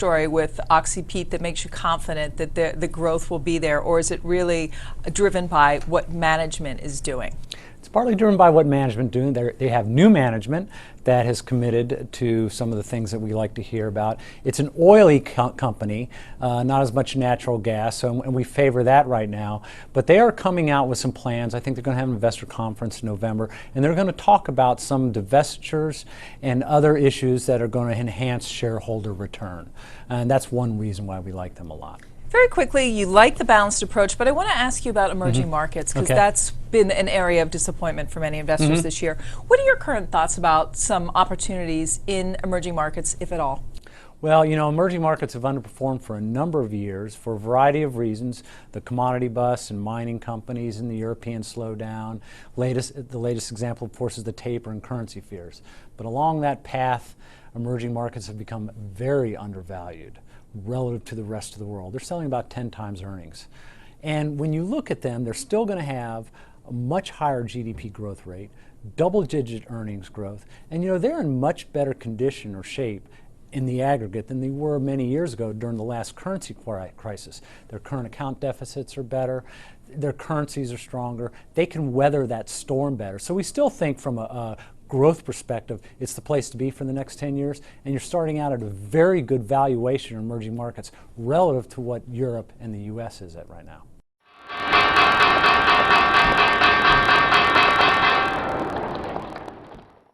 story with OxyPeat that makes you confident that the growth will be there, or is it really driven by what management is doing? It's partly driven by what management doing. They have new management that has committed to some of the things that we like to hear about. It's an oily company, not as much natural gas, and we favor that right now. But they are coming out with some plans. I think they're going to have an investor conference in November, and they're going to talk about some divestitures and other issues that are going to enhance shareholder return. And that's one reason why we like them a lot. Very quickly, you like the balanced approach, but I want to ask you about emerging markets, because that's been an area of disappointment for many investors this year. What are your current thoughts about some opportunities in emerging markets, if at all? Well, you know, emerging markets have underperformed for a number of years for a variety of reasons. The commodity bust and mining companies and the European slowdown. The latest example, of course, is the taper in currency fears. But along that path, emerging markets have become very undervalued relative to the rest of the world. They're selling about 10 times earnings. And when you look at them, they're still going to have a much higher GDP growth rate, double-digit earnings growth, and you know, they're in much better condition or shape in the aggregate than they were many years ago during the last currency crisis. Their current account deficits are better, their currencies are stronger, they can weather that storm better. So we still think from a growth perspective, it's the place to be for the next 10 years, and you're starting out at a very good valuation in emerging markets relative to what Europe and the US is at right now.